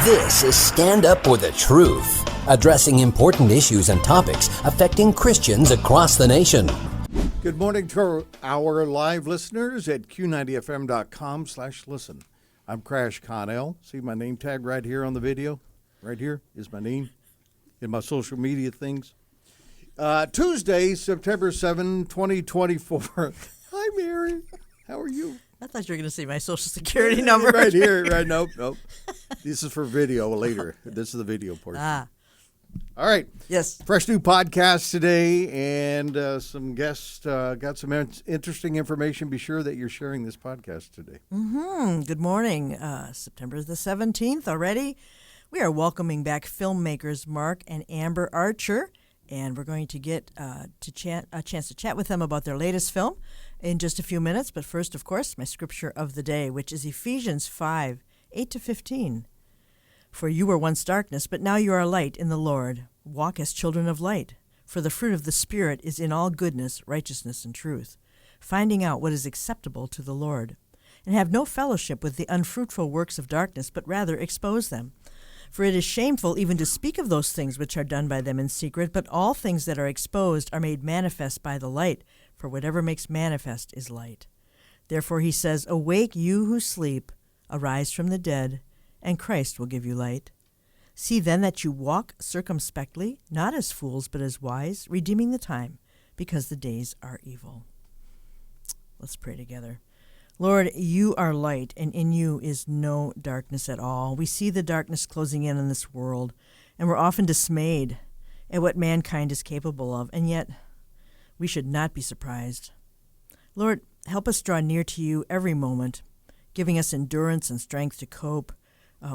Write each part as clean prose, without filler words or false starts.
This is Stand Up for the Truth, addressing important issues and topics affecting Christians across the nation. Good morning to our live listeners at q90fm.com/listen. I'm Crash Connell. See my name tag right here on the video? Right here is my name in my social media things. Tuesday, September 7, 2024. Hi, Mary. How are you? I thought you were going to say my social security number. Right here. Right. Nope. This is for video later. This is the video portion. All right. Yes. Fresh new podcast today and some guests got some interesting information. Be sure that you're sharing this podcast today. Good morning. September the 17th already. We are welcoming back filmmakers Mark and Amber Archer, and we're going to get a chance to chat with them about their latest film in just a few minutes. But first, of course, my scripture of the day, which is Ephesians 5:8-15. For you were once darkness, but now you are light in the Lord. Walk as children of light. For the fruit of the Spirit is in all goodness, righteousness, and truth, finding out what is acceptable to the Lord. And have no fellowship with the unfruitful works of darkness, but rather expose them. For it is shameful even to speak of those things which are done by them in secret, but all things that are exposed are made manifest by the light, for whatever makes manifest is light. Therefore he says, Awake, you who sleep, arise from the dead, and Christ will give you light. See then that you walk circumspectly, not as fools, but as wise, redeeming the time, because the days are evil. Let's pray together. Lord, you are light, and in you is no darkness at all. We see the darkness closing in on this world, and we're often dismayed at what mankind is capable of, and yet we should not be surprised. Lord, help us draw near to you every moment, giving us endurance and strength to cope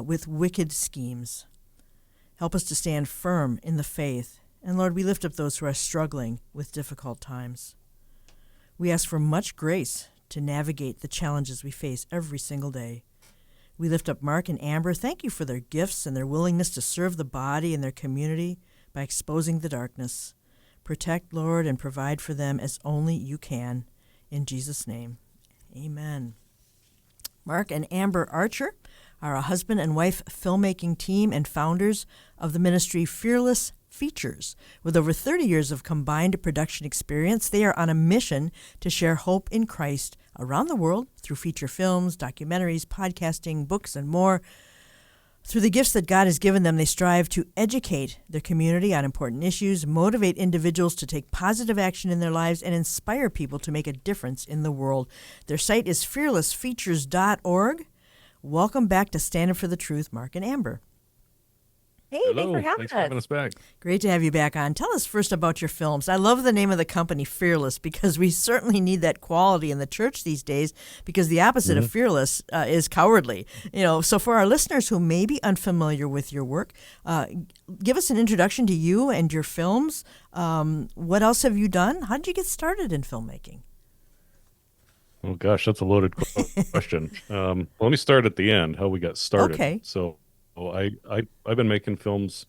with wicked schemes. Help us to stand firm in the faith, and Lord, we lift up those who are struggling with difficult times. We ask for much grace to navigate the challenges we face every single day. We lift up Mark and Amber. Thank you for their gifts and their willingness to serve the body and their community by exposing the darkness. Protect, Lord, and provide for them as only you can. In Jesus' name, amen. Mark and Amber Archer are a husband and wife filmmaking team and founders of the ministry Fearless Features. With over 30 years of combined production experience, they are on a mission to share hope in Christ around the world through feature films, documentaries, podcasting, books, and more. Through the gifts that God has given them, they strive to educate their community on important issues, motivate individuals to take positive action in their lives, and inspire people to make a difference in the world. Their site is fearlessfeatures.org. Welcome back to Stand Up for the Truth, Mark and Amber. Hey, Hello. thanks for having us back. Great to have you back on. Tell us first about your films. I love the name of the company, Fearless, because we certainly need that quality in the church these days, because the opposite of fearless is cowardly. So for our listeners who may be unfamiliar with your work, give us an introduction to you and your films. What else have you done? How did you get started in filmmaking? Oh, gosh, that's a loaded question. Let me start at the end, how we got started. Okay. So I've been making films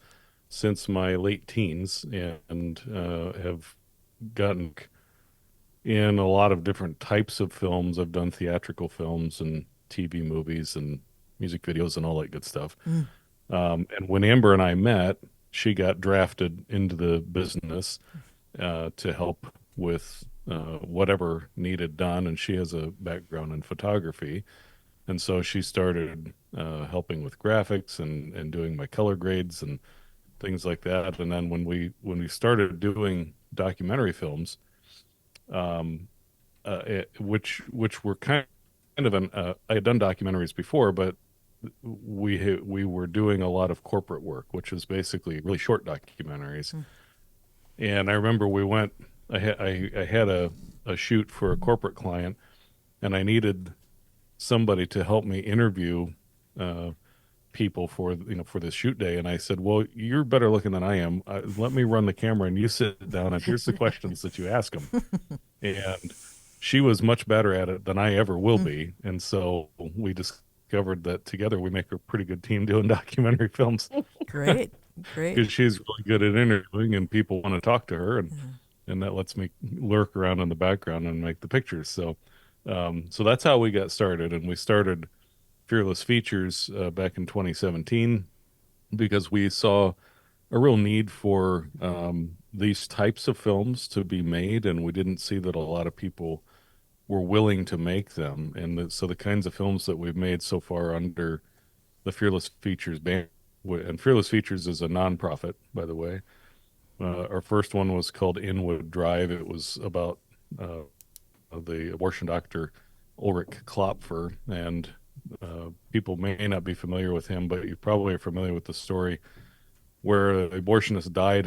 since my late teens and have gotten in a lot of different types of films. I've done theatrical films and TV movies and music videos and all that good stuff. And when Amber and I met, she got drafted into the business to help with whatever needed done, and she has a background in photography. And so she started helping with graphics and doing my color grades and things like that. And then when we started doing documentary films, which were kind of I had done documentaries before, but we were doing a lot of corporate work, which was basically really short documentaries. And I remember I had a shoot for a corporate client, and I needed somebody to help me interview people for this shoot day. And I said, well, you're better looking than I am. Let me run the camera and you sit down and here's the questions that you ask them. And she was much better at it than I ever will be. And so we discovered that together we make a pretty good team doing documentary films. Great. Because she's really good at interviewing and people want to talk to her, and that lets me lurk around in the background and make the pictures. So that's how we got started. And we started Fearless Features back in 2017. because we saw a real need for these types of films to be made, and we didn't see that a lot of people were willing to make them. And so the kinds of films that we've made so far under the Fearless Features ban, and Fearless Features is a nonprofit, by the way. Our first one was called Inwood Drive. It was about the abortion doctor Ulrich Klopfer, and people may not be familiar with him, but you probably are familiar with the story where the abortionist died,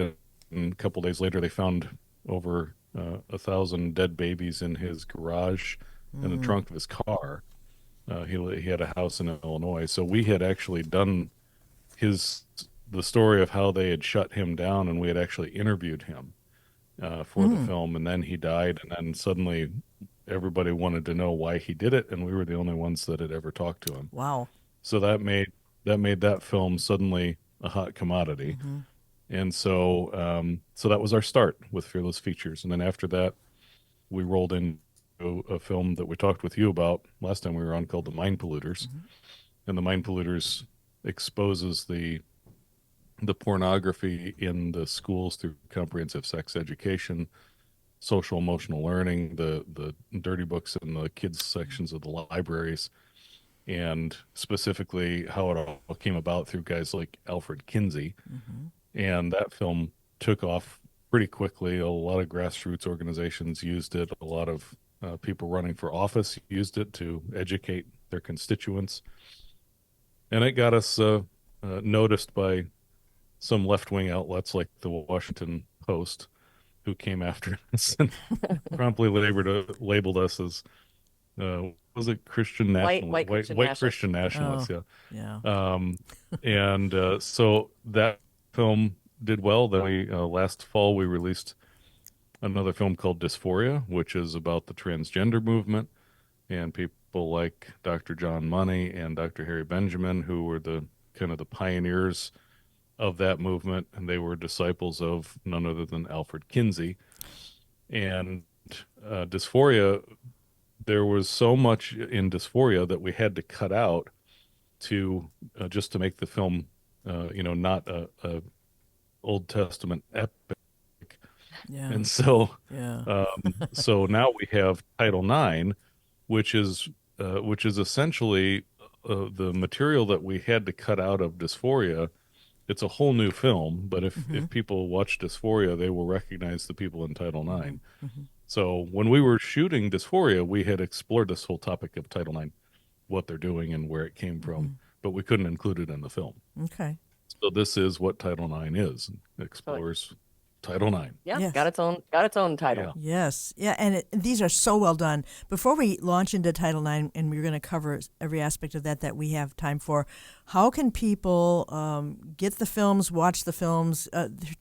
and a couple days later they found over 1,000 dead babies in his garage in the trunk of his car. He had a house in Illinois, so we had actually done the story of how they had shut him down, and we had actually interviewed him for the film, and then he died, and then suddenly everybody wanted to know why he did it, and we were the only ones that had ever talked to him. Wow. So that made that film suddenly a hot commodity. And so so that was our start with Fearless Features. And then after that, we rolled into a film that we talked with you about last time we were on, called The Mind Polluters. And The Mind Polluters exposes the pornography in the schools through comprehensive sex education, social emotional learning, the dirty books in the kids sections of the libraries, and specifically how it all came about through guys like Alfred Kinsey. And that film took off pretty quickly. A lot of grassroots organizations used it. A lot of people running for office used it to educate their constituents. And it got us noticed by some left-wing outlets like the Washington Post, who came after us and promptly labeled us as was it Christian national White Christian nationalists? Oh, yeah. And so that film did well. Then last fall we released another film called Dysphoria, which is about the transgender movement, and people like Dr. John Money and Dr. Harry Benjamin, who were the kind of the pioneers of that movement, and they were disciples of none other than Alfred Kinsey. And Dysphoria, there was so much in Dysphoria that we had to cut out to just to make the film, not a Old Testament epic. Yeah. And so, Yeah. so now we have Title IX, which is essentially the material that we had to cut out of Dysphoria. It's a whole new film, but if people watch Dysphoria, they will recognize the people in Title IX. So when we were shooting Dysphoria, we had explored this whole topic of Title IX, what they're doing and where it came from, but we couldn't include it in the film. Okay. So this is what Title IX is. It explores Title IX. Yeah, Yes. got its own title. Yeah. Yes. Yeah, and these are so well done. Before we launch into Title IX, and we're going to cover every aspect of that we have time for, how can people get the films, watch the films?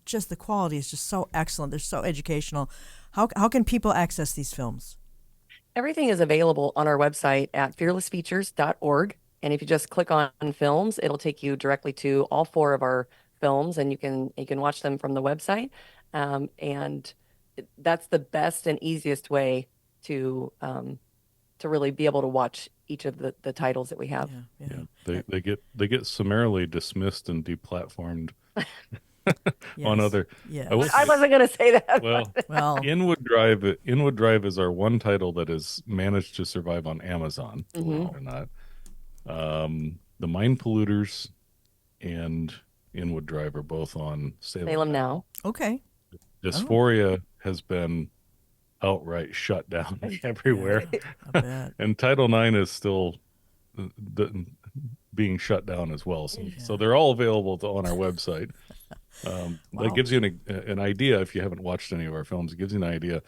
Just the quality is just so excellent. They're so educational. How can people access these films? Everything is available on our website at fearlessfeatures.org. And if you just click on films, it'll take you directly to all 4 of our films, and you can watch them from the website. And that's the best and easiest way to really be able to watch each of the titles that we have. Yeah. They get summarily dismissed and deplatformed Yes. on other. Yes. I will I say- wasn't going to say that. Well, Inwood Drive is our one title that has managed to survive on Amazon, believe it or not. The Mind Polluters and Inwood Drive are both on Salem Now. okay. Dysphoria has been outright shut down everywhere, I bet. and Title IX is still being shut down as well. So they're all available on our website. That gives you an idea. If you haven't watched any of our films, it gives you an idea.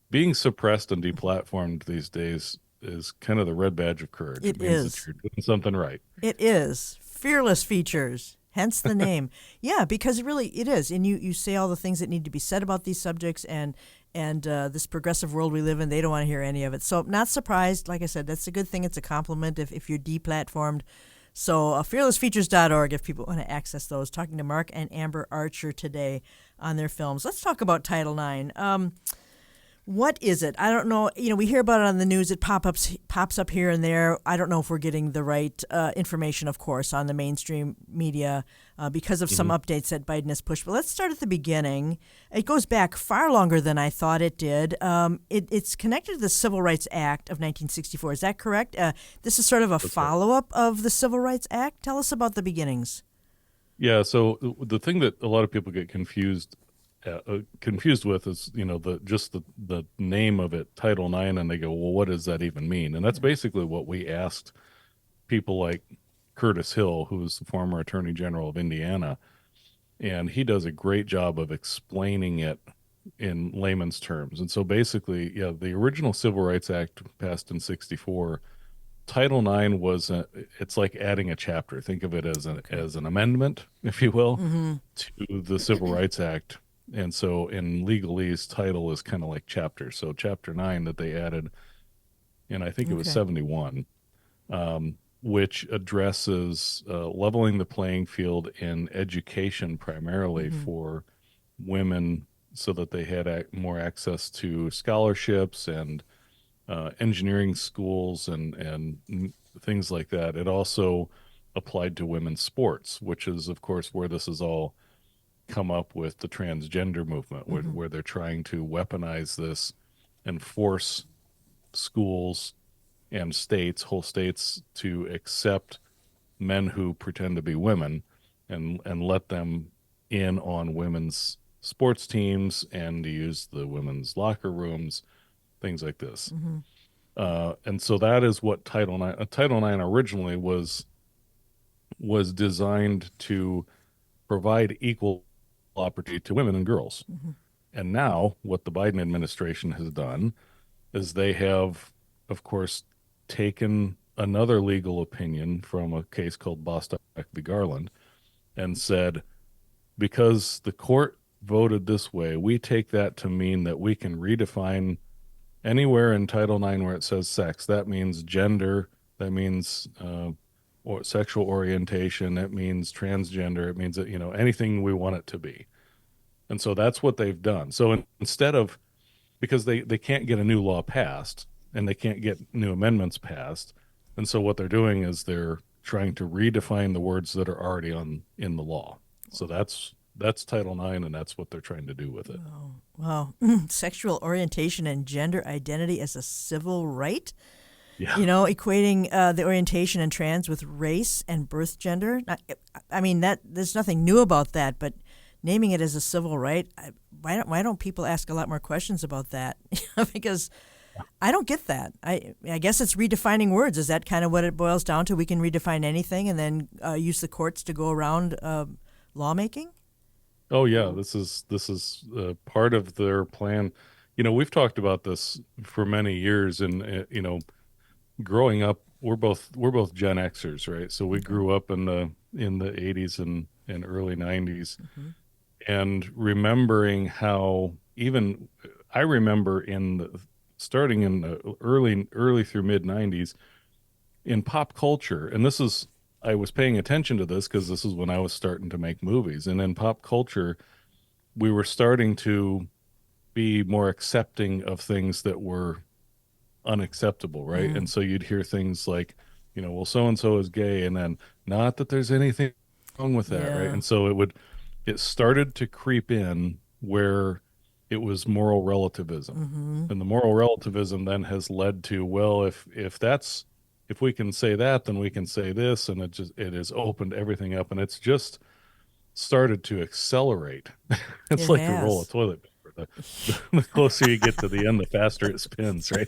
Being suppressed and deplatformed these days is kind of the red badge of courage. It means is. that you're doing something right. It is. Fearless Features, hence the name. Yeah, because it is. And you say all the things that need to be said about these subjects, and this progressive world we live in, they don't want to hear any of it. So not surprised. Like I said, that's a good thing. It's a compliment if you're deplatformed. So fearlessfeatures.org if people want to access those. Talking to Mark and Amber Archer today on their films. Let's talk about Title IX. What is it? I don't know. We hear about it on the news. It pops up here and there. I don't know if we're getting the right information, of course, on the mainstream media because of some updates that Biden has pushed. But let's start at the beginning. It goes back far longer than I thought it did. It's connected to the Civil Rights Act of 1964. Is that correct? This is sort of a follow-up of the Civil Rights Act. Tell us about the beginnings. Yeah, so the thing that a lot of people get confused with is, the name of it, Title IX, and they go, well, what does that even mean? And that's basically what we asked people like Curtis Hill, who's the former Attorney General of Indiana, and he does a great job of explaining it in layman's terms. And so basically, yeah, the original Civil Rights Act passed in 64. Title IX it's like adding a chapter. Think of it as an amendment, if you will, to the Civil Rights Act. And so in legalese, title is kind of like chapter. So chapter 9 that they added, and I think it was 71, which addresses leveling the playing field in education primarily for women so that they had more access to scholarships and engineering schools and things like that. It also applied to women's sports, which is, of course, where this is all come up with the transgender movement, where they're trying to weaponize this and force schools and whole states, to accept men who pretend to be women and let them in on women's sports teams and to use the women's locker rooms, things like this. And so that is what Title IX. Title IX originally was designed to provide equal opportunity to women and girls. And now what the Biden administration has done is they have, of course, taken another legal opinion from a case called Bostock v. Garland and said, because the court voted this way, we take that to mean that we can redefine anywhere in Title IX where it says sex. That means gender, that means or sexual orientation, it means transgender, it means that, anything we want it to be. And so that's what they've done. So instead of, because they can't get a new law passed and they can't get new amendments passed, and so what they're doing is they're trying to redefine the words that are already in the law. So that's Title IX, and that's what they're trying to do with it. Wow. Sexual orientation and gender identity as a civil right? Yeah. Equating the orientation and trans with race and birth gender. I mean, there's nothing new about that, but naming it as a civil right, why don't people ask a lot more questions about that? Because I don't get that. I guess it's redefining words. Is that kind of what it boils down to? We can redefine anything and then use the courts to go around lawmaking? Oh yeah, this is part of their plan. We've talked about this for many years, and growing up, we're both Gen Xers, right? So we grew up in the 80s and early 90s, and remembering how even I remember starting in the early through mid 90s in pop culture, and I was paying attention to this because this is when I was starting to make movies, and in pop culture, we were starting to be more accepting of things that were unacceptable, right? And so you'd hear things like, well, so and so is gay, and then not that there's anything wrong with that, right? And so it started to creep in where it was moral relativism, and the moral relativism then has led to, well, if we can say that, then we can say this, and it has opened everything up, and it's just started to accelerate. It's like a roll of toilet paper. The closer you get to the end, the faster it spins, right?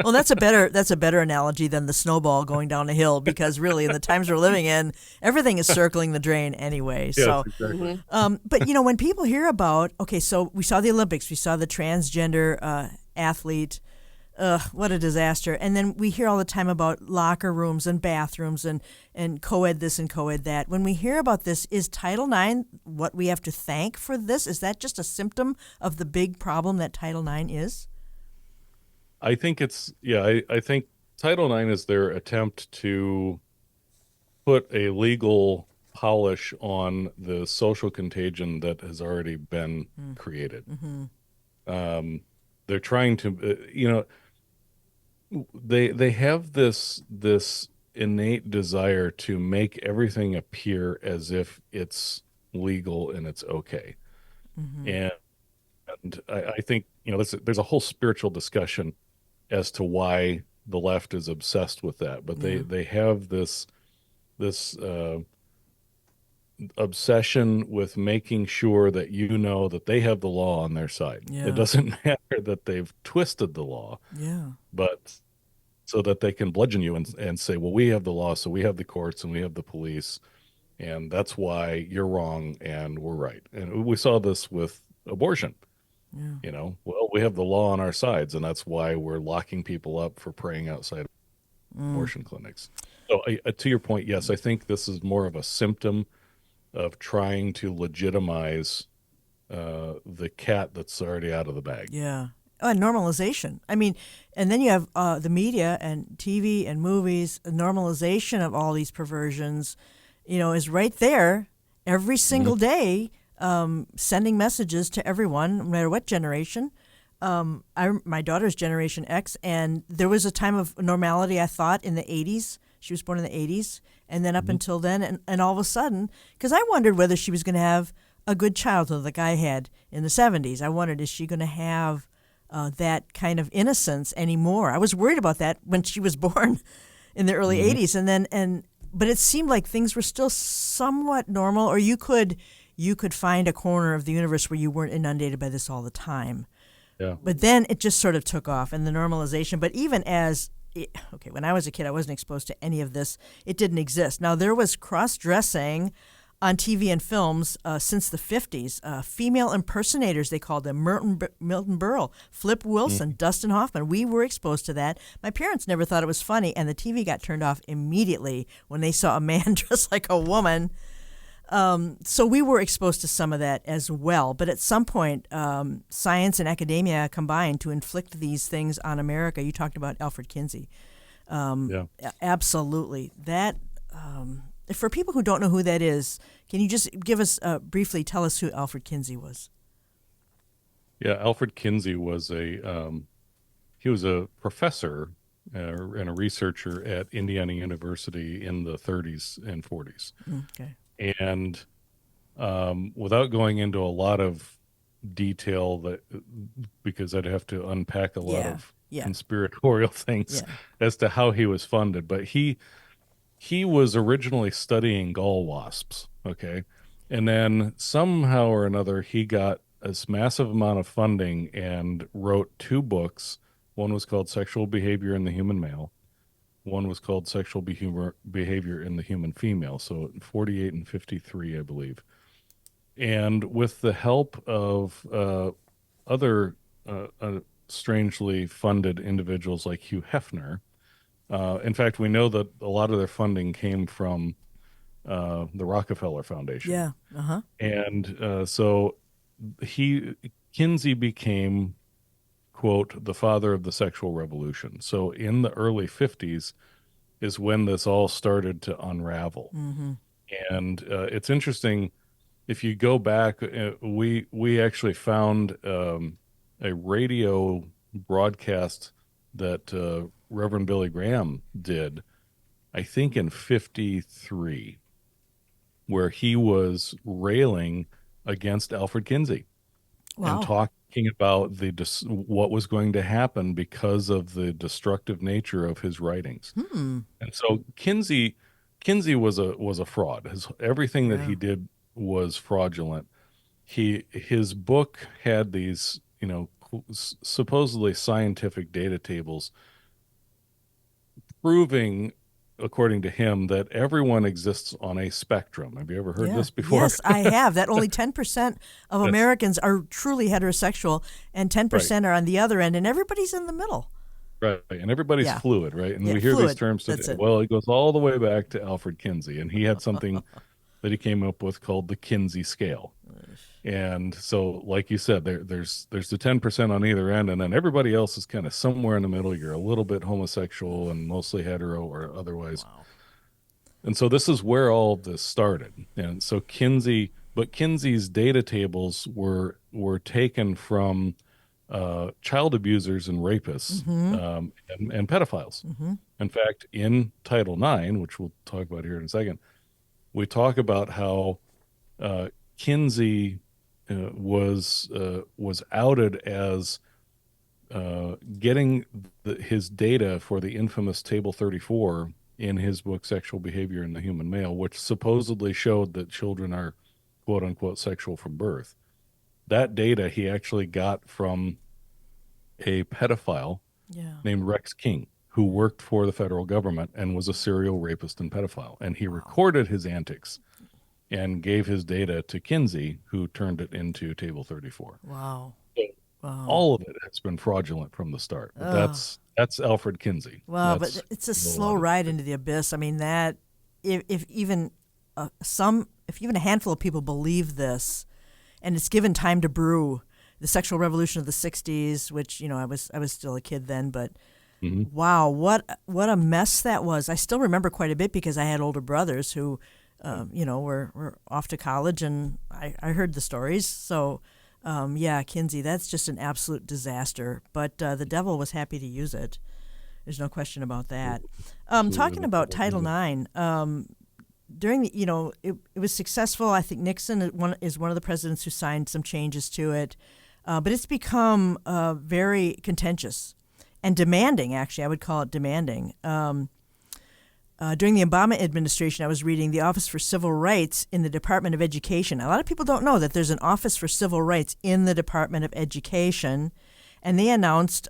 Well, that's a better analogy than the snowball going down a hill, because really, in the times we're living in, everything is circling the drain anyway. Yes, so, exactly. But when people hear about, okay, so we saw the Olympics, we saw the transgender athlete. What a disaster. And then we hear all the time about locker rooms and bathrooms and co-ed this and co-ed that. When we hear about this, is Title IX what we have to thank for this? Is that just a symptom of the big problem that Title IX is? I think I think Title IX is their attempt to put a legal polish on the social contagion that has already been created. they're trying to, they have this innate desire to make everything appear as if it's legal and it's okay. And I think, there's a whole spiritual discussion as to why the left is obsessed with that, but Yeah. they have this obsession with making sure that that they have the law on their side. Yeah. It doesn't matter that they've twisted the law, Yeah. but so that they can bludgeon you and say, well, we have the law, so we have the courts and we have the police, and that's why you're wrong and we're right. And we saw this with abortion. Yeah. Well, we have the law on our sides, and that's why we're locking people up for praying outside abortion clinics. So, to your point, yes, I think this is more of a symptom of trying to legitimize the cat that's already out of the bag. Yeah. Oh, and normalization. I mean, and then you have the media and TV and movies. A normalization of all these perversions, is right there every single day, sending messages to everyone, no matter what generation. My daughter's Generation X, and there was a time of normality, I thought, in the 80s. She was born in the 80s. And then up until then, and all of a sudden, because I wondered whether she was going to have a good childhood like I had in the 70s. I wondered, is she going to have that kind of innocence anymore? I was worried about that when she was born in the early 80s. But it seemed like things were still somewhat normal, or you could find a corner of the universe where you weren't inundated by this all the time. Yeah. But then it just sort of took off, and the normalization. But even when I was a kid, I wasn't exposed to any of this. It didn't exist. Now, there was cross-dressing on TV and films since the 50s. Female impersonators, they called them. Milton Berle, Flip Wilson, Dustin Hoffman. We were exposed to that. My parents never thought it was funny, and the TV got turned off immediately when they saw a man dressed like a woman. So we were exposed to some of that as well. But at some point, science and academia combined to inflict these things on America. You talked about Alfred Kinsey. Yeah. Absolutely. That, for people who don't know who that is, can you just give us briefly tell us who Alfred Kinsey was? Yeah, Alfred Kinsey was he was a professor and a researcher at Indiana University in the 30s and 40s. Okay. And without going into a lot of detail, because I'd have to unpack a lot of conspiratorial things as to how he was funded, but he was originally studying gall wasps, okay? And then somehow or another he got this massive amount of funding and wrote 2 books. One was called Sexual Behavior in the Human Male. One was called Sexual Behavior in the Human Female, so 48 and 53, I believe. And with the help of other strangely funded individuals like Hugh Hefner, in fact, we know that a lot of their funding came from the Rockefeller Foundation. Yeah. Uh-huh. And so Kinsey became, quote, the father of the sexual revolution. So in the early 50s is when this all started to unravel. And it's interesting, if you go back, we actually found a radio broadcast that Reverend Billy Graham did, I think in 53, where he was railing against Alfred Kinsey. Wow. And talking about what was going to happen because of the destructive nature of his writings. And so Kinsey was a fraud. Everything that he did was fraudulent. His book had these, supposedly scientific data tables proving, according to him, that everyone exists on a spectrum. Have you ever heard this before? Yes, I have. That only 10% of Americans are truly heterosexual, and 10% are on the other end, and everybody's in the middle. Right, and everybody's fluid, right? And we hear fluid. these terms today. That's it. Well, it goes all the way back to Alfred Kinsey, and he had something that he came up with called the Kinsey scale. And so, like you said, there's the 10% on either end, and then everybody else is kind of somewhere in the middle. You're a little bit homosexual and mostly hetero or otherwise. Wow. And so this is where all of this started. And so Kinsey's data tables were taken from child abusers and rapists, and pedophiles. In fact, in Title IX, which we'll talk about here in a second, we talk about how Kinsey was outed as getting his data for the infamous Table 34 in his book Sexual Behavior in the Human Male, which supposedly showed that children are quote unquote sexual from birth. That data he actually got from a pedophile Yeah. named Rex King, who worked for the federal government and was a serial rapist and pedophile. And he recorded his antics and gave his data to Kinsey, who turned it into Table 34. Wow. Wow. All of it has been fraudulent from the start. But that's Alfred Kinsey. Well, That's but it's a a slow lot of- ride into the abyss. I mean, that if even if even a handful of people believe this, and it's given time to brew, the sexual revolution of the '60s, which I was still a kid then, but wow, what a mess that was. I still remember quite a bit because I had older brothers who, were off to college, and I heard the stories. So. Yeah, Kinsey, that's just an absolute disaster. But the devil was happy to use it. There's no question about that. Talking about Title IX, during the, it was successful. I think Nixon is one of the presidents who signed some changes to it. But it's become very contentious and demanding, actually. I would call it demanding. During the Obama administration, I was reading the Office for Civil Rights in the Department of Education. A lot of people don't know that there's an Office for Civil Rights in the Department of Education, and they announced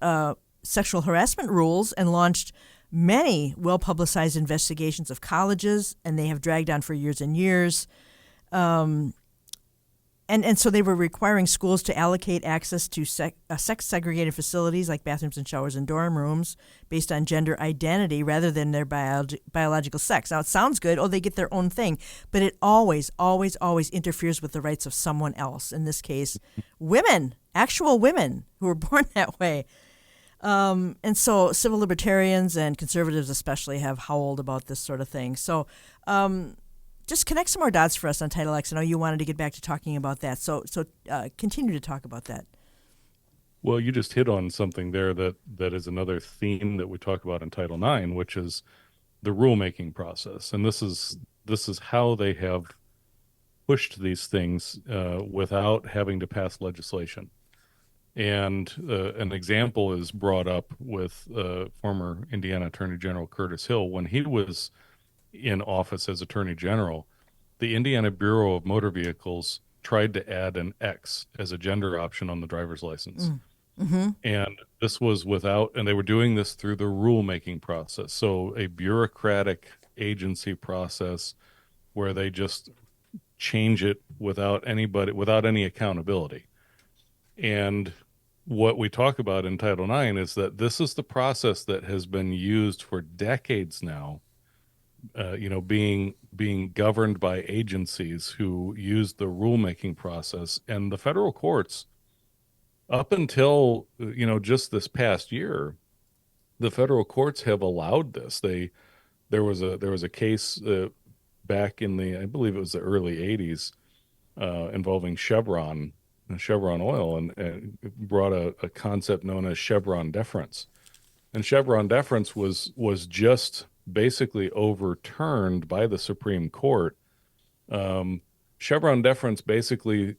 sexual harassment rules and launched many well-publicized investigations of colleges, and they have dragged on for years and years. And so they were requiring schools to allocate access to sex-segregated facilities like bathrooms and showers and dorm rooms based on gender identity rather than their biological sex. Now, it sounds good. Oh, they get their own thing. But it always, always, always interferes with the rights of someone else. In this case, women, actual women who were born that way. And so civil libertarians and conservatives especially have howled about this sort of thing. So just connect some more dots for us on Title X. I know you wanted to get back to talking about that. So continue to talk about that. Well, you just hit on something there that is another theme that we talk about in Title IX, which is the rulemaking process. And this is how they have pushed these things without having to pass legislation. And an example is brought up with former Indiana Attorney General Curtis Hill. When he was in office as Attorney General, the Indiana Bureau of Motor Vehicles tried to add an X as a gender option on the driver's license. And this was and they were doing this through the rulemaking process. So a bureaucratic agency process where they just change it without any accountability. And what we talk about in Title IX is that this is the process that has been used for decades now, being governed by agencies who use the rulemaking process. And the federal courts, up until, just this past year, the federal courts have allowed this. There was a case back in I believe it was the early 80s, involving Chevron Oil, and brought a concept known as Chevron deference. And Chevron deference was just basically overturned by the Supreme Court. Chevron deference, basically,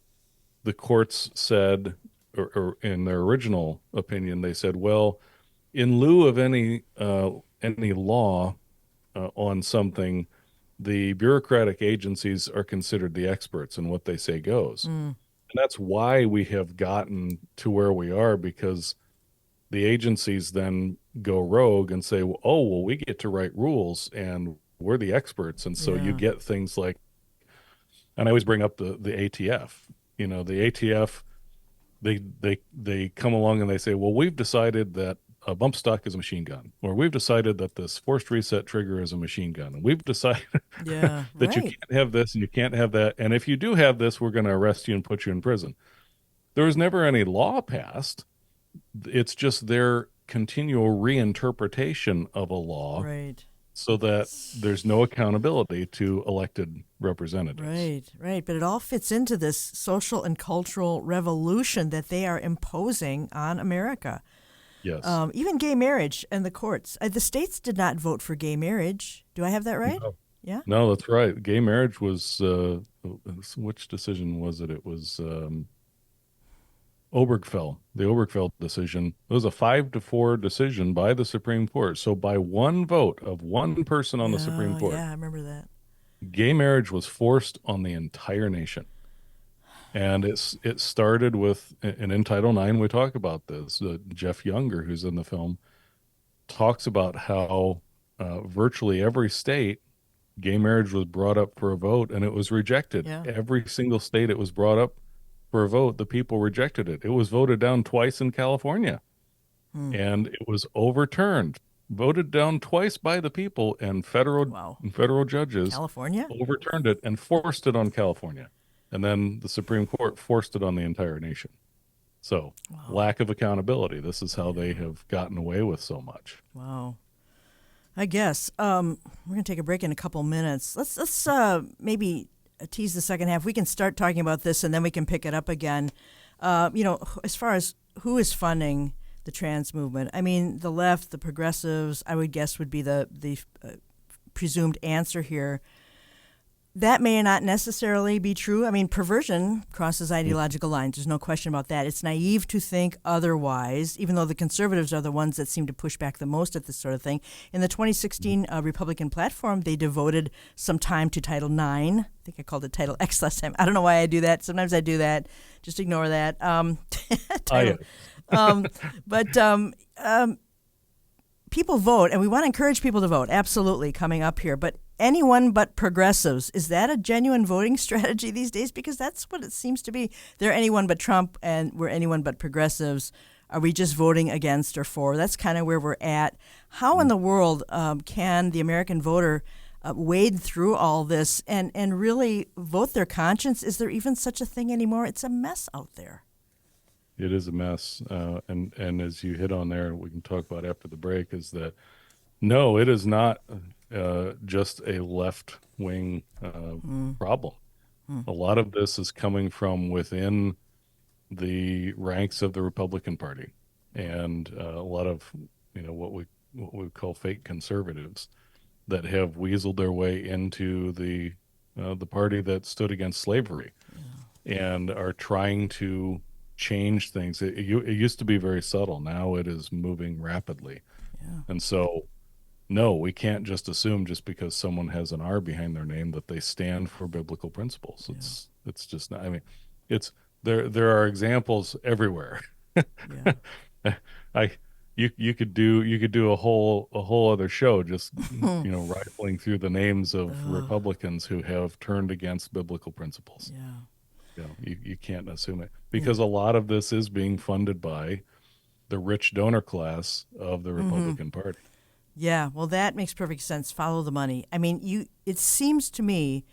the courts said, or in their original opinion, they said, well, in lieu of any law on something, the bureaucratic agencies are considered the experts, and what they say goes. And that's why we have gotten to where we are, because the agencies then go rogue and say, oh, well, we get to write rules and we're the experts. And so you get things like, and I always bring up the ATF, the ATF, they come along and they say, well, we've decided that a bump stock is a machine gun, or we've decided that this forced reset trigger is a machine gun. And we've decided that you can't have this and you can't have that. And if you do have this, we're going to arrest you and put you in prison. There was never any law passed. It's just their continual reinterpretation of a law. Right. so that there's no accountability to elected representatives. Right. But it all fits into this social and cultural revolution that they are imposing on America. Yes. Even gay marriage and the courts. The states did not vote for gay marriage. Do I have that right? No. Yeah. No, that's right. Gay marriage was, which decision was it? It was Obergefell, the Obergefell decision. It was a 5-4 decision by the Supreme Court. So by one vote of one person on the Supreme Court, Yeah, I remember that. gay marriage was forced on the entire nation. And it started with, and in Title IX, we talk about this. Jeff Younger, who's in the film, talks about how virtually every state, gay marriage was brought up for a vote, and it was rejected. Yeah. Every single state it was brought up for a vote, the people rejected it. It was voted down twice in California, and it was overturned, voted down twice by the people, and federal judges California overturned it and forced it on California. And then the Supreme Court forced it on the entire nation. So lack of accountability. This is how they have gotten away with so much. Wow. I guess we're going to take a break in a couple minutes. Let's maybe tease the second half. We can start talking about this, and then we can pick it up again. As far as who is funding the trans movement, I mean, the left, the progressives, I would guess would be the presumed answer here. That may not necessarily be true. I mean, perversion crosses ideological lines. There's no question about that. It's naive to think otherwise, even though the conservatives are the ones that seem to push back the most at this sort of thing. In the 2016 Republican platform, they devoted some time to Title IX. I think I called it Title X last time. I don't know why I do that. Sometimes I do that. Just ignore that. People vote, and we want to encourage people to vote, absolutely, coming up here. But anyone but progressives, is that a genuine voting strategy these days? Because that's what it seems to be. They're anyone but Trump, and we're anyone but progressives. Are we just voting against or for? That's kind of where we're at. How in the world can the American voter wade through all this and really vote their conscience? Is there even such a thing anymore? It's a mess out there. It is a mess. And as you hit on there, we can talk about after the break, is that no, it is not just a left-wing problem. A lot of this is coming from within the ranks of the Republican Party, and a lot of what we call fake conservatives that have weaseled their way into the party that stood against slavery, and are trying to change things. It used to be very subtle. Now it is moving rapidly. And so, no, we can't just assume just because someone has an R behind their name that they stand for biblical principles. It's just not. I mean, it's there are examples everywhere. You could do a whole other show just rifling through the names of Republicans who have turned against biblical principles. You can't assume it, because a lot of this is being funded by the rich donor class of the Republican Party. Yeah, well, that makes perfect sense. Follow the money. I mean, it seems to me,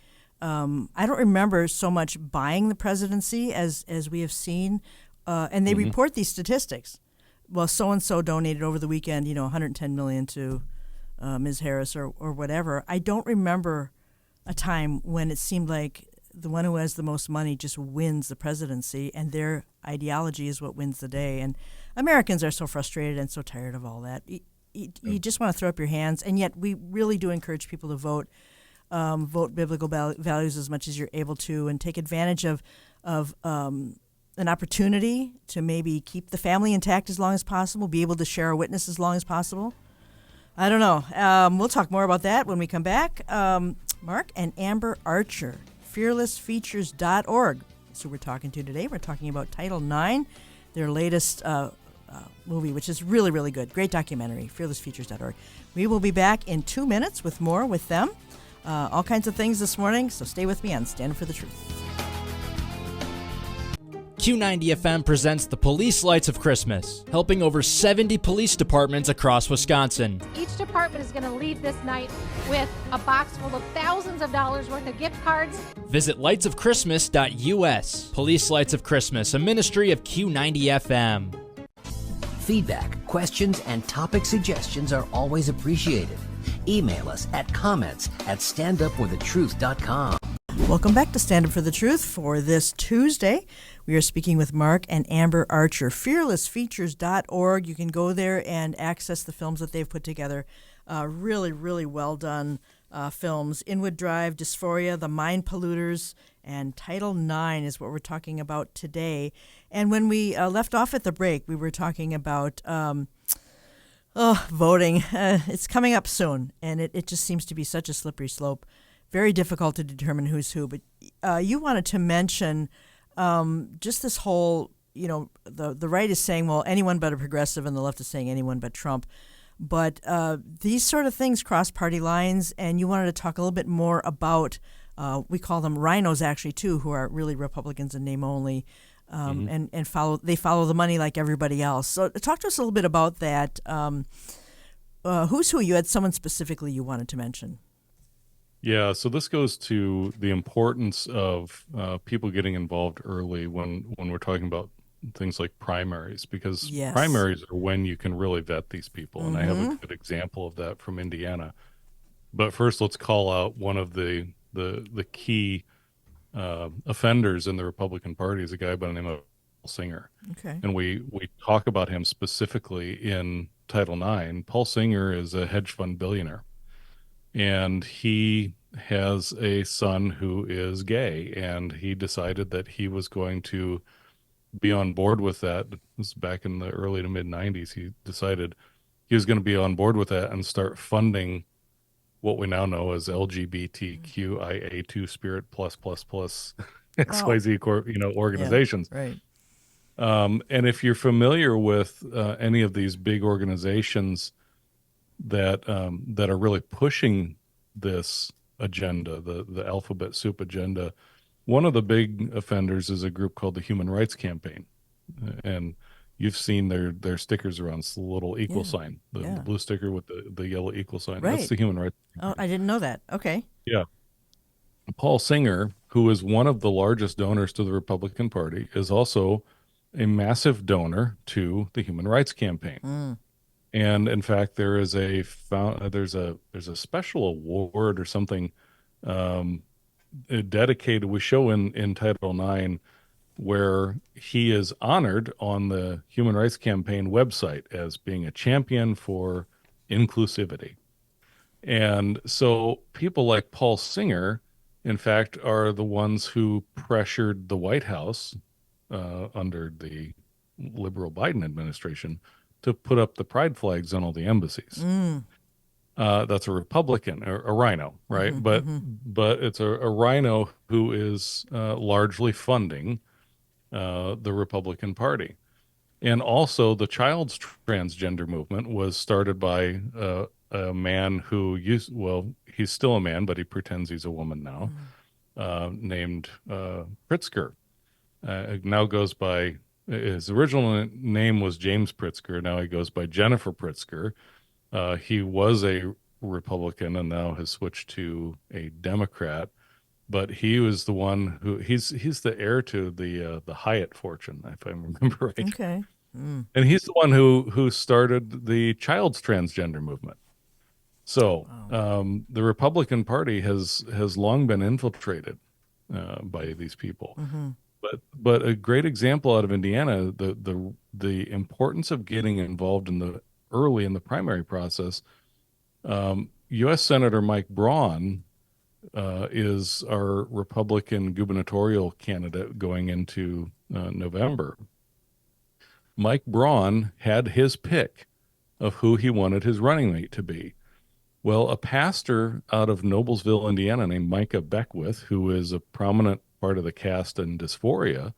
I don't remember so much buying the presidency as we have seen, and they report these statistics. Well, so-and-so donated over the weekend, $110 million to Ms. Harris or whatever. I don't remember a time when it seemed like the one who has the most money just wins the presidency, and their ideology is what wins the day. And Americans are so frustrated and so tired of all that. You just want to throw up your hands, and yet we really do encourage people to vote biblical values as much as you're able to, and take advantage of an opportunity to maybe keep the family intact as long as possible, be able to share a witness as long as possible. I don't know. We'll talk more about that when we come back. Mark and Amber Archer, fearlessfeatures.org. That's who we're talking to today. We're talking about Title IX, their latest movie, which is really, really good. Great documentary, fearlessfeatures.org. We will be back in 2 minutes with more with them. All kinds of things this morning, so stay with me on Stand for the Truth. Q90FM presents the Police Lights of Christmas, helping over 70 police departments across Wisconsin. Each department is going to leave this night with a box full of thousands of dollars worth of gift cards. Visit lightsofchristmas.us. Police Lights of Christmas, a ministry of Q90FM. Feedback, questions, and topic suggestions are always appreciated. Email us at comments@standupforthetruth.com. Welcome back to Stand Up for the Truth for this Tuesday. We are speaking with Mark and Amber Archer. Fearlessfeatures.org. You can go there and access the films that they've put together. Really, really well done films. Inwood Drive, Dysphoria, The Mind Polluters, and Title IX is what we're talking about today. And when we left off at the break, we were talking about voting. It's coming up soon, and it just seems to be such a slippery slope. Very difficult to determine who's who. But you wanted to mention just this whole, the right is saying, well, anyone but a progressive, and the left is saying anyone but Trump. But these sort of things cross party lines, and you wanted to talk a little bit more about, we call them rhinos actually too, who are really Republicans in name only, and follow the money like everybody else. So talk to us a little bit about that. Who's who? You had someone specifically you wanted to mention. Yeah, so this goes to the importance of people getting involved early when we're talking about things like primaries, because Yes. primaries are when you can really vet these people. And I have a good example of that from Indiana. But first, let's call out one of the key offenders in the Republican Party is a guy by the name of Paul Singer. Okay. And we talk about him specifically in Title IX. Paul Singer is a hedge fund billionaire, and he has a son who is gay, and he decided that he was going to be on board with that. This was back in the early to mid 90s. He decided he was going to be on board with that and start funding what we now know as LGBTQIA2 Spirit plus XYZ organizations. Yeah, right. And if you're familiar with any of these big organizations that are really pushing this agenda, the alphabet soup agenda, one of the big offenders is a group called the Human Rights Campaign, and you've seen their stickers around the little equal sign, the blue sticker with the yellow equal sign. Right. That's the Human Rights Campaign. Oh, I didn't know that. Okay. Yeah. Paul Singer, who is one of the largest donors to the Republican Party, is also a massive donor to the Human Rights Campaign. And in fact, there is there's a special award or something dedicated. We show in Title IX where he is honored on the Human Rights Campaign website as being a champion for inclusivity. And so people like Paul Singer, in fact, are the ones who pressured the White House under the liberal Biden administration to put up the pride flags on all the embassies. That's a Republican, a rhino, right? But it's a rhino who is largely funding the Republican Party. And also the child's transgender movement was started by a man who he's still a man, but he pretends he's a woman now, named Pritzker. Now goes by, his original name was James Pritzker. Now he goes by Jennifer Pritzker. He was a Republican and now has switched to a Democrat, but he was the one who he's the heir to the Hyatt fortune, if I remember right. Okay. And he's the one who started the child's transgender movement. So the Republican Party has long been infiltrated by these people. But a great example out of Indiana, the importance of getting involved early in the primary process. U.S. Senator Mike Braun is our Republican gubernatorial candidate going into November. Mike Braun had his pick of who he wanted his running mate to be. Well, a pastor out of Noblesville, Indiana, named Micah Beckwith, who is a prominent part of the cast in Dysphoria,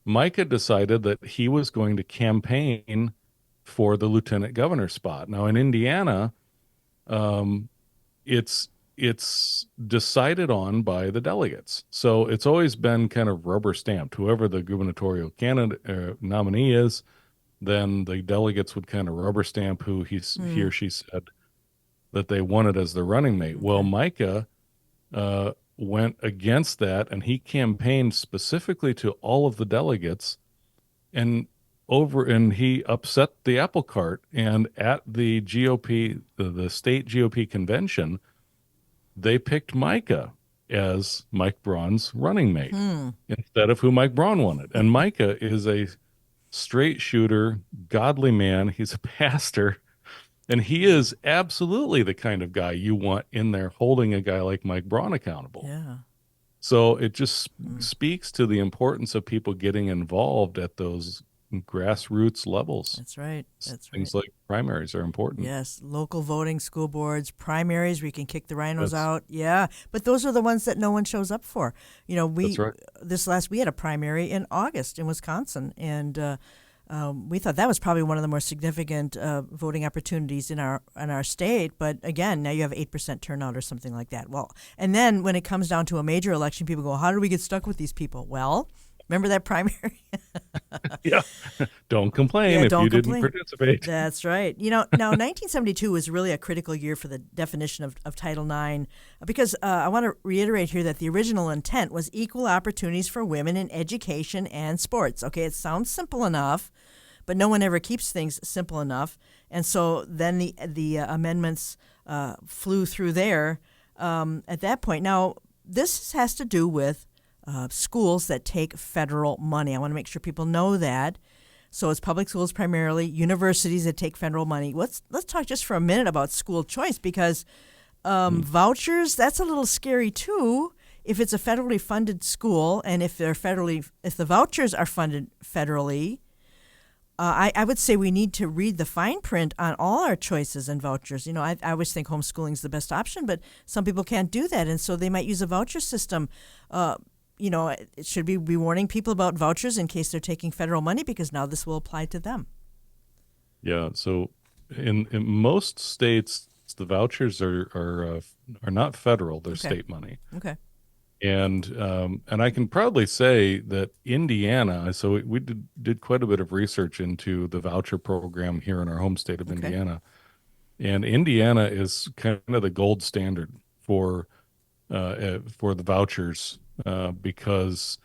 Micah decided that he was going to campaign for the lieutenant governor spot. Now, in Indiana, it's decided on by the delegates. So it's always been kind of rubber stamped. Whoever the gubernatorial candidate nominee is, then the delegates would kind of rubber stamp who he or she said that they wanted as the running mate. Well, Micah went against that, and he campaigned specifically to all of the delegates, and over and he upset the apple cart. And at the GOP, the state GOP convention, they picked Micah as Mike Braun's running mate instead of who Mike Braun wanted. And Micah is a straight shooter, godly man. He's a pastor. And he is absolutely the kind of guy you want in there holding a guy like Mike Braun accountable. Yeah. So it just speaks to the importance of people getting involved at those grassroots levels. That's right. That's right. Things like primaries are important. Yes, local voting, school boards, primaries where you can kick the rhinos That's- out. Yeah, but those are the ones that no one shows up for. You know, That's right. we had a primary in August in Wisconsin, and we thought that was probably one of the more significant voting opportunities in our state. But again, now you have 8% turnout or something like that. Well, and then when it comes down to a major election, people go, "How do we get stuck with these people?" Well, remember that primary? Yeah. Don't complain Yeah, if don't you complain. didn't participate. That's right. You know, now 1972 was really a critical year for the definition of Title IX because I want to reiterate here that the original intent was equal opportunities for women in education and sports. Okay, it sounds simple enough, but no one ever keeps things simple enough. And so then the amendments flew through there at that point. Now, this has to do with schools that take federal money. I want to make sure people know that. So it's public schools primarily, universities that take federal money. Let's talk just for a minute about school choice because vouchers, that's a little scary too. If it's a federally funded school and if the vouchers are funded federally, I would say we need to read the fine print on all our choices and vouchers. You know, I always think homeschooling is the best option, but some people can't do that, and so they might use a voucher system. You know, should we be warning people about vouchers in case they're taking federal money because now this will apply to them? Yeah. So in most states, the vouchers are not federal; they're state money. Okay. And I can proudly say that Indiana. So we did quite a bit of research into the voucher program here in our home state of Indiana, and Indiana is kind of the gold standard for the vouchers because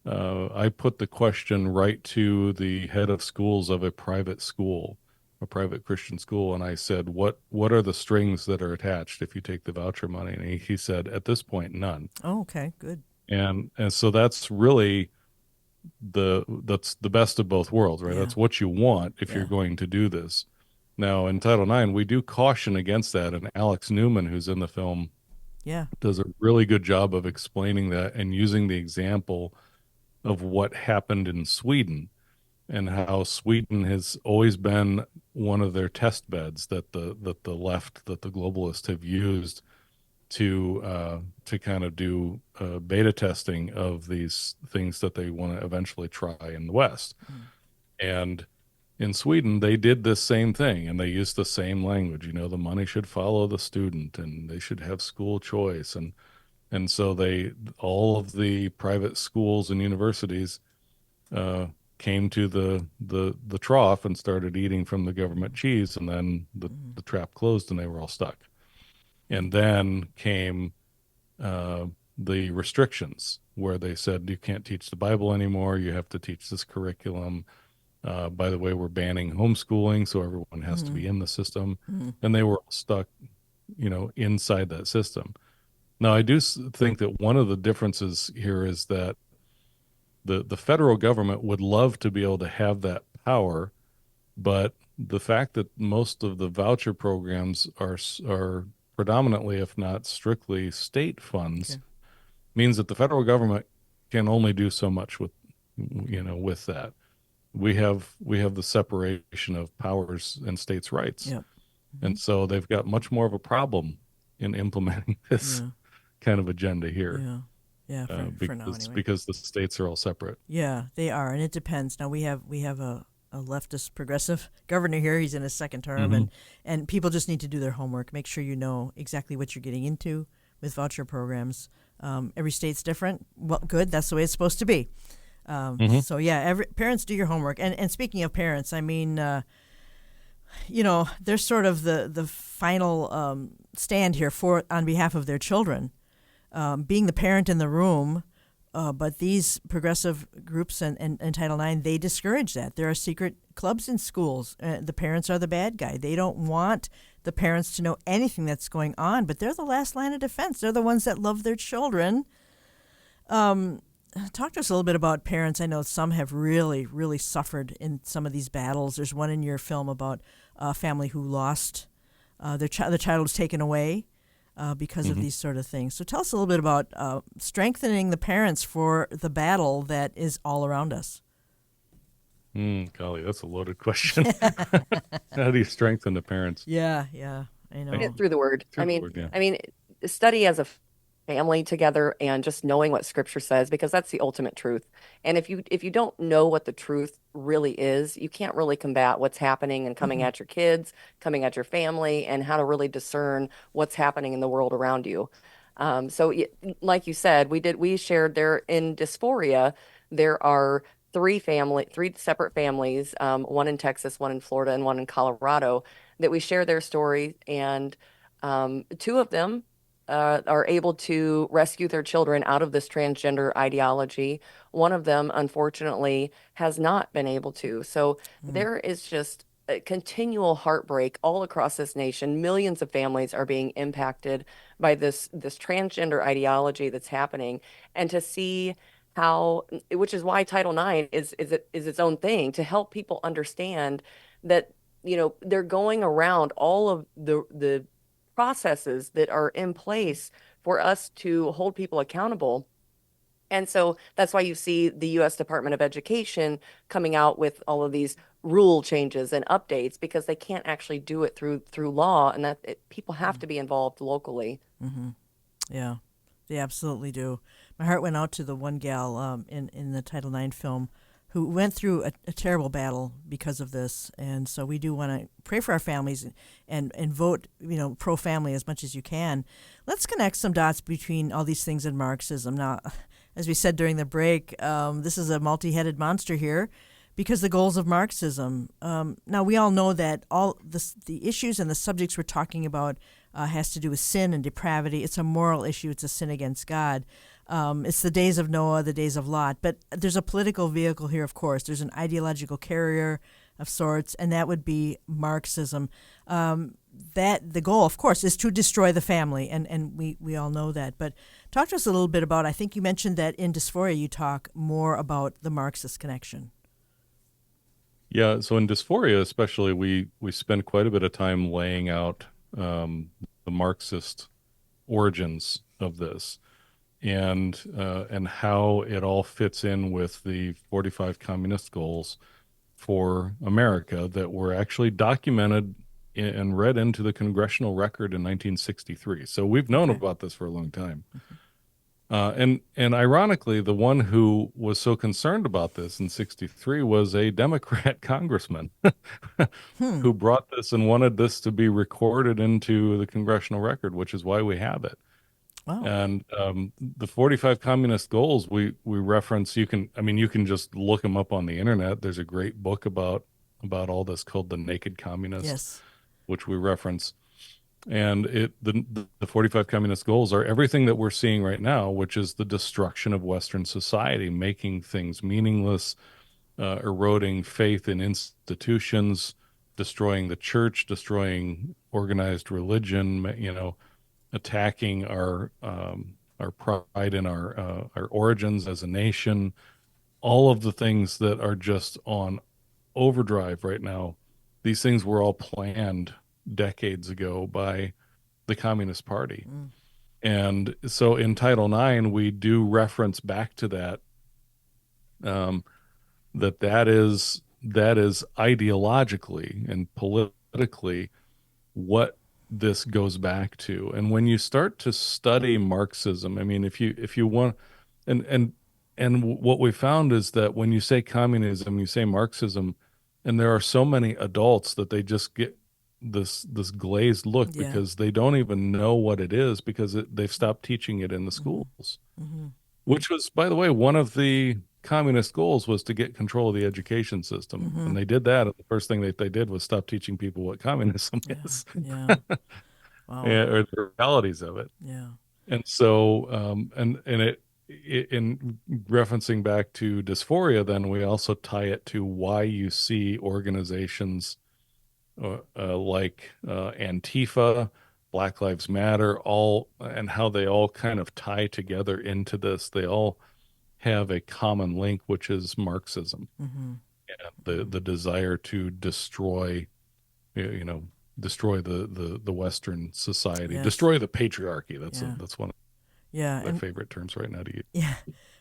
I put the question right to the head of schools of a private school, a private Christian school, and I said, "What are the strings that are attached if you take the voucher money?" And he said, "At this point, none." Oh, okay, good. And so that's really that's the best of both worlds, right? Yeah. That's what you want if you're going to do this. Now, in Title IX, we do caution against that, and Alex Newman, who's in the film, does a really good job of explaining that and using the example of what happened in Sweden and how Sweden has always been one of their test beds that the left, that the globalists have used to kind of do beta testing of these things that they want to eventually try in the West. And in Sweden, they did this same thing, and they used the same language. You know, the money should follow the student, and they should have school choice, and so all of the private schools and universities came to the trough and started eating from the government cheese, and then the trap closed, and they were all stuck. And then came the restrictions, where they said you can't teach the Bible anymore. You have to teach this curriculum. By the way, we're banning homeschooling, so everyone has to be in the system. And they were stuck, you know, inside that system. Now, I do think that one of the differences here is that the federal government would love to be able to have that power, but the fact that most of the voucher programs are predominantly, if not strictly, state funds means that the federal government can only do so much with that. We have the separation of powers and states' rights. Yep. And so they've got much more of a problem in implementing this kind of agenda here. Yeah, for now anyway. Because the states are all separate. Yeah, they are, and it depends. Now we have a leftist progressive governor here. He's in his second term, and people just need to do their homework. Make sure you know exactly what you're getting into with voucher programs. Every state's different. Well, good. That's the way it's supposed to be. So yeah, parents, do your homework. And speaking of parents, I mean, they're sort of the final stand here on behalf of their children. Being the parent in the room, but these progressive groups and Title IX, they discourage that. There are secret clubs in schools. The parents are the bad guy. They don't want the parents to know anything that's going on, but they're the last line of defense. They're the ones that love their children. Talk to us a little bit about parents. I know some have really, really suffered in some of these battles. There's one in your film about a family who lost their child was taken away because of these sort of things. So tell us a little bit about strengthening the parents for the battle that is all around us. Golly, that's a loaded question. How do you strengthen the parents? Yeah, I know. Through the word. Through the word, yeah. I mean, study as a family together and just knowing what scripture says, because that's the ultimate truth. And if you don't know what the truth really is, you can't really combat what's happening and coming at your kids, coming at your family, and how to really discern what's happening in the world around you. Like you said, we shared there in Dysphoria, there are three separate families, one in Texas, one in Florida, and one in Colorado, that we share their story. And two of them are able to rescue their children out of this transgender ideology. One of them, unfortunately, has not been able to. So there is just a continual heartbreak all across this nation. Millions of families are being impacted by this transgender ideology that's happening. And to see how, which is why Title IX is its own thing, to help people understand that, they're going around all of the processes that are in place for us to hold people accountable. And so that's why you see the U.S. Department of Education coming out with all of these rule changes and updates, because they can't actually do it through law, and people have to be involved locally. Yeah, they absolutely do. My heart went out to the one gal in the Title IX film who went through a terrible battle because of this. And so we do want to pray for our families and vote, pro-family as much as you can. Let's connect some dots between all these things and Marxism. Now, as we said during the break, this is a multi-headed monster here because the goals of Marxism. Now, we all know that all the issues and the subjects we're talking about has to do with sin and depravity. It's a moral issue. It's a sin against God. It's the days of Noah, the days of Lot. But there's a political vehicle here, of course. There's an ideological carrier of sorts, and that would be Marxism. That the goal, of course, is to destroy the family, and we all know that. But talk to us a little bit about, I think you mentioned that in Dysphoria you talk more about the Marxist connection. Yeah, so in Dysphoria especially, we spend quite a bit of time laying out the Marxist origins of this, and how it all fits in with the 45 communist goals for America that were actually documented and read into the congressional record in 1963. So we've known about this for a long time. And ironically, the one who was so concerned about this in 63 was a Democrat congressman who brought this and wanted this to be recorded into the congressional record, which is why we have it. Wow. And the 45 communist goals we reference, you can just look them up on the internet. There's a great book about all this called The Naked Communist, Yes. which we reference. And the 45 communist goals are everything that we're seeing right now, which is the destruction of Western society, making things meaningless, eroding faith in institutions, destroying the church, destroying organized religion, attacking our pride in our origins as a nation, all of the things that are just on overdrive right now. These things were all planned decades ago by the Communist Party. And so in Title IX, we do reference back to that, that is ideologically and politically what this goes back to. And when you start to study Marxism, if you want, and what we found is that when you say communism, you say Marxism, and there are so many adults that they just get this glazed look because they don't even know what it is, because they've stopped teaching it in the schools, which was, by the way, one of the communist goals was to get control of the education system. And they did that. And the first thing that they did was stop teaching people what communism is. Yeah. Wow. Or the realities of it. Yeah. And so, and in referencing back to dysphoria, then we also tie it to why you see organizations like Antifa, Black Lives Matter, all, and how they all kind of tie together into this. They all have a common link, which is Marxism, and the desire to destroy, destroy the Western society, Yes. destroy the patriarchy. That's Yeah. that's one of Yeah, my and favorite terms right now to use. yeah.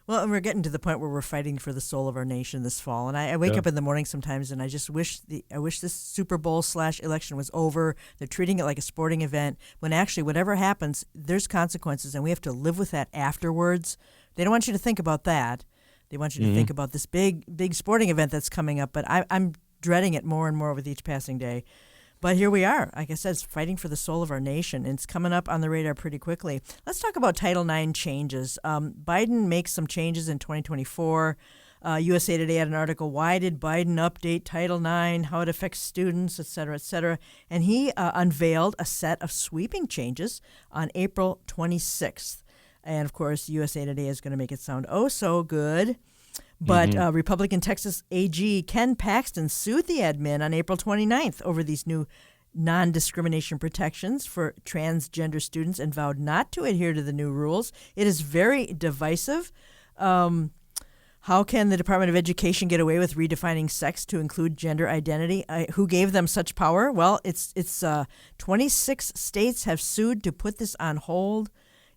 Well, and we're getting to the point where we're fighting for the soul of our nation this fall. And I wake Yeah. up in the morning sometimes, and I just wish this Super Bowl / election was over. They're treating it like a sporting event when actually whatever happens, there's consequences, and we have to live with that afterwards. They don't want you to think about that. They want you to think about this big sporting event that's coming up. But I'm dreading it more and more with each passing day. But here we are. Like I said, it's fighting for the soul of our nation, and it's coming up on the radar pretty quickly. Let's talk about Title IX changes. Biden makes some changes in 2024. USA Today had an article, Why Did Biden Update Title IX? How it affects students, et cetera, et cetera. And he unveiled a set of sweeping changes on April 26th. And, of course, USA Today is going to make it sound oh so good. But Republican Texas AG Ken Paxton sued the admin on April 29th over these new non-discrimination protections for transgender students and vowed not to adhere to the new rules. It is very divisive. How can the Department of Education get away with redefining sex to include gender identity? Who gave them such power? Well, it's 26 states have sued to put this on hold.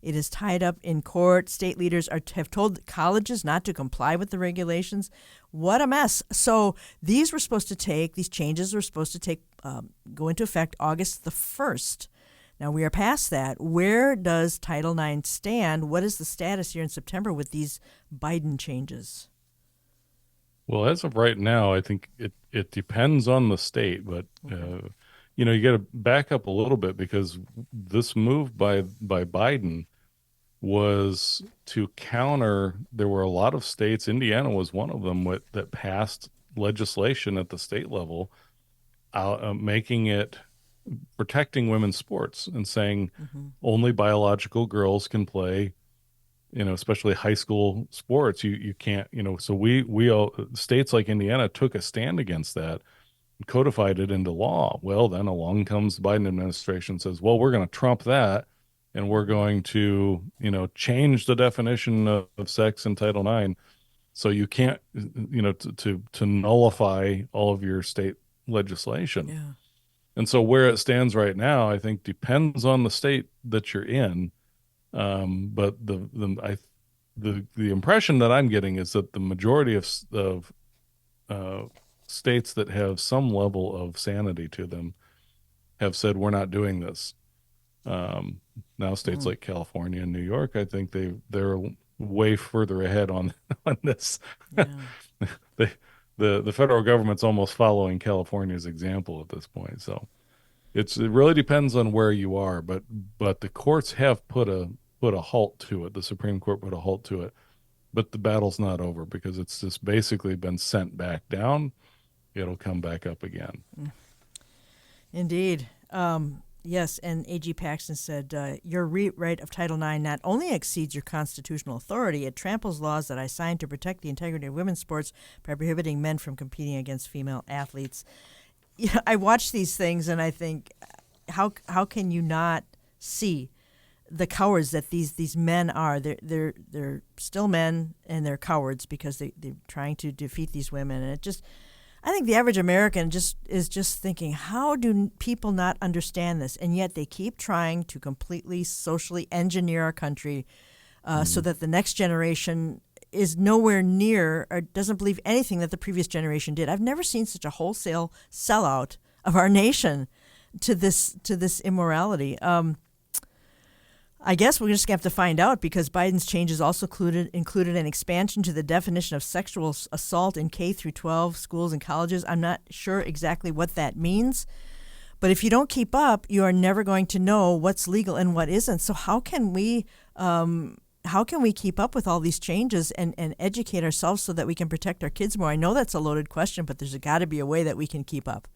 It is tied up in court. State leaders have told colleges not to comply with the regulations. What a mess. So these changes were supposed to go into effect August the 1st. Now we are past that. Where does Title IX stand? What is the status here in September with these Biden changes? Well, as of right now, I think it depends on the state, but you got to back up a little bit because this move by Biden was to counter. There were a lot of states. Indiana was one of them that passed legislation at the state level, making it protecting women's sports and saying only biological girls can play. Especially high school sports, you can't. So we all, states like Indiana took a stand against that, codified it into law. Well, then along comes the Biden administration and says, well, we're going to trump that, and we're going to, change the definition of sex in Title IX. So you can't, to nullify all of your state legislation. Yeah. And so where it stands right now, I think depends on the state that you're in. But the impression that I'm getting is that the majority of states that have some level of sanity to them have said we're not doing this. Now states like California and New York, I think they're way further ahead on this. Yeah. The federal government's almost following California's example at this point. So it really depends on where you are, but the courts have put a halt to it. The Supreme Court put a halt to it, but the battle's not over because it's just basically been sent back down. It'll come back up again. Indeed. Yes, and A.G. Paxton said, your rewrite of Title IX not only exceeds your constitutional authority, it tramples laws that I signed to protect the integrity of women's sports by prohibiting men from competing against female athletes. I watch these things and I think, how can you not see the cowards that these men are? They're still men and they're cowards because they're trying to defeat these women, and I think the average American is just thinking, how do people not understand this? And yet they keep trying to completely socially engineer our country so that the next generation is nowhere near or doesn't believe anything that the previous generation did. I've never seen such a wholesale sellout of our nation to this immorality. I guess we're just going to have to find out because Biden's changes also included an expansion to the definition of sexual assault in K through 12 schools and colleges. I'm not sure exactly what that means, but if you don't keep up, you are never going to know what's legal and what isn't. So how can we keep up with all these changes and educate ourselves so that we can protect our kids more? I know that's a loaded question, but there's got to be a way that we can keep up.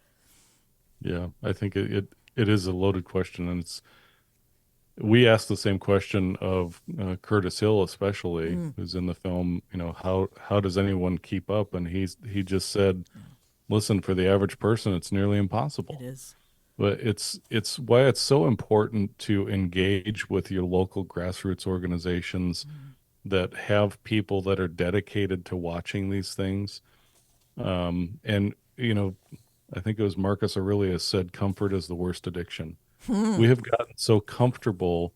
Yeah, I think it is a loaded question, and we asked the same question of Curtis Hill, especially, who's in the film. How does anyone keep up? And he just said, "Listen, for the average person, it's nearly impossible." It is. But it's why it's so important to engage with your local grassroots organizations that have people that are dedicated to watching these things. And I think it was Marcus Aurelius said, "Comfort is the worst addiction." We have gotten so comfortable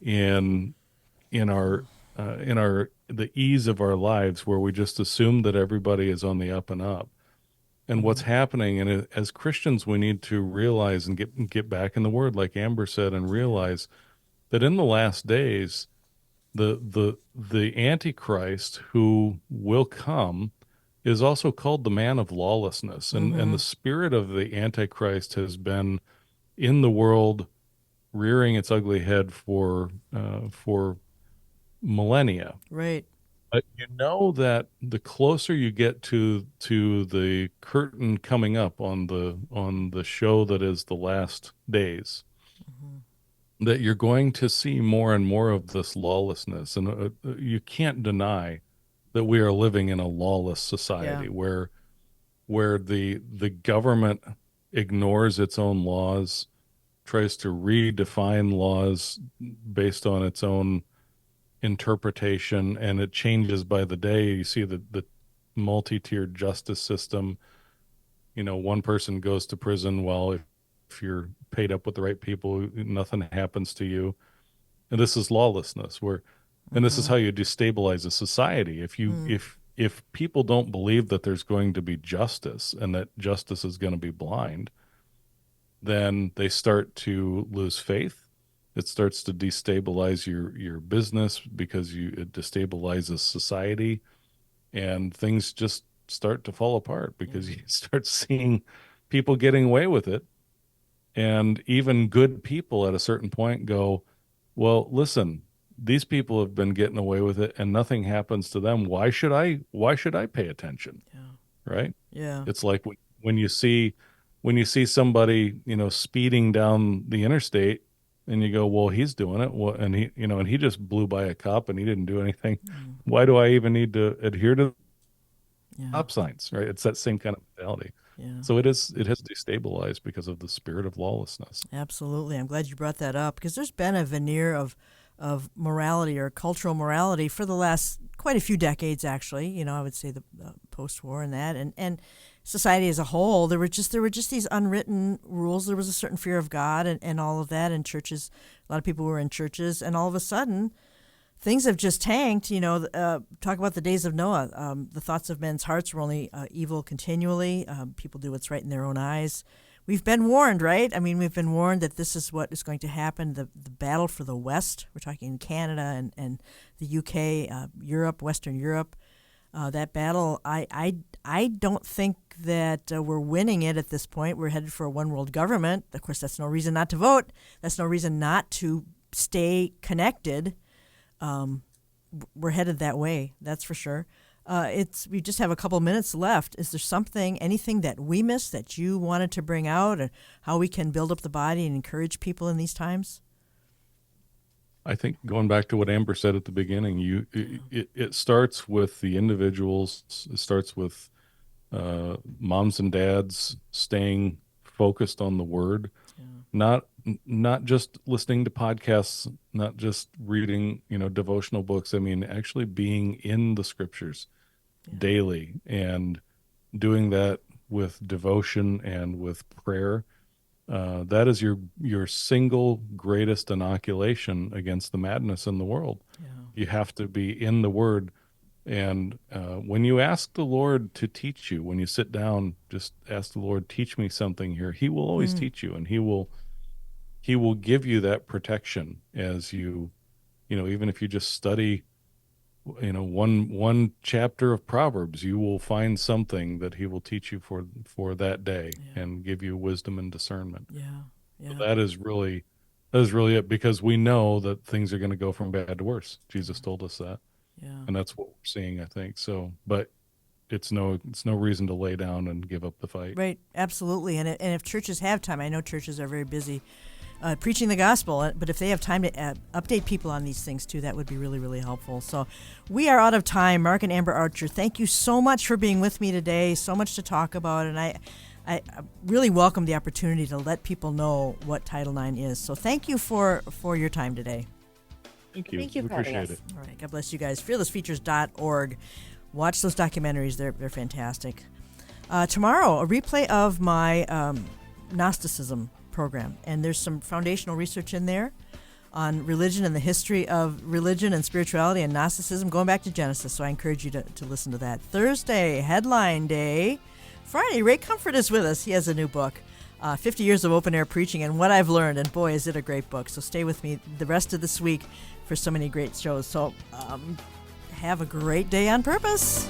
in our the ease of our lives where we just assume that everybody is on the up and up. And what's happening, and as Christians, we need to realize and get back in the Word, like Amber said, and realize that in the last days, the Antichrist who will come is also called the man of lawlessness, and the spirit of the Antichrist has been in the world, rearing its ugly head for millennia. Right. But you know that the closer you get to the curtain coming up on the show that is the last days, that you're going to see more and more of this lawlessness, and you can't deny that we are living in a lawless society where the government ignores its own laws, tries to redefine laws based on its own interpretation, and it changes by the day. You see the multi-tiered justice system. One person goes to prison while if you're paid up with the right people, nothing happens to you. And this is lawlessness and this is how you destabilize a society. If people don't believe that there's going to be justice and that justice is going to be blind, then they start to lose faith. It starts to destabilize your business because it destabilizes society, and things just start to fall apart because you start seeing people getting away with it. And even good people at a certain point go, well, listen, these people have been getting away with it and nothing happens to them. Why should I pay attention? Yeah. Right? Yeah. It's like when you see somebody, speeding down the interstate, and you go, well, he's doing it. Well, and he just blew by a cop and he didn't do anything. Why do I even need to adhere to stop signs? Right? It's that same kind of mentality. Yeah. So it has destabilized because of the spirit of lawlessness. Absolutely. I'm glad you brought that up because there's been a veneer of morality or cultural morality for the last quite a few decades, actually. I would say the post-war and that, and society as a whole. There were just these unwritten rules. There was a certain fear of God and all of that. And churches, a lot of people were in churches, and all of a sudden, things have just tanked. Talk about the days of Noah. The thoughts of men's hearts were only evil continually. People do what's right in their own eyes. We've been warned, right? I mean, we've been warned that this is what is going to happen. The battle for the West, we're talking Canada and the UK, Europe, Western Europe. That battle, I don't think that we're winning it at this point. We're headed for a one-world government. Of course, that's no reason not to vote. That's no reason not to stay connected. We're headed that way, that's for sure. We just have a couple minutes left. Is there anything that we missed that you wanted to bring out, or how we can build up the body and encourage people in these times? I think going back to what Amber said at the beginning, it starts with the individuals. It starts with moms and dads staying focused on the Word, not just listening to podcasts, not just reading devotional books. I mean, actually being in the Scriptures daily and doing that with devotion and with prayer. That is your single greatest inoculation against the madness in the world. Yeah. You have to be in the Word. And when you ask the Lord to teach you, when you sit down, just ask the Lord, teach me something here. He will always teach you, and He will give you that protection as you even if you just study one chapter of Proverbs, you will find something that He will teach you for that day and give you wisdom and discernment. So that is really it, because we know that things are going to go from bad to worse. Jesus told us that. And that's what we're seeing, I think. So, but it's no reason to lay down and give up the fight. Right, absolutely. And if churches have time, I know churches are very busy preaching the gospel. But if they have time to update people on these things too, that would be really, really helpful. So we are out of time. Mark and Amber Archer, thank you so much for being with me today. So much to talk about, and I really welcome the opportunity to let people know what Title IX is. So thank you for your time today. Thank you. Thank you We for having appreciate us. it. All right, God bless you guys. FearlessFeatures.org. Watch those documentaries. They're fantastic. Tomorrow, a replay of my Gnosticism program, and there's some foundational research in there on religion and the history of religion and spirituality and Gnosticism going back to Genesis. So I encourage you to listen to that. Thursday, Headline Day. Friday, Ray Comfort is with us. He has a new book, 50 Years of Open Air Preaching and What I've Learned. And boy, is it a great book. So stay with me the rest of this week for so many great shows. So have a great day on purpose.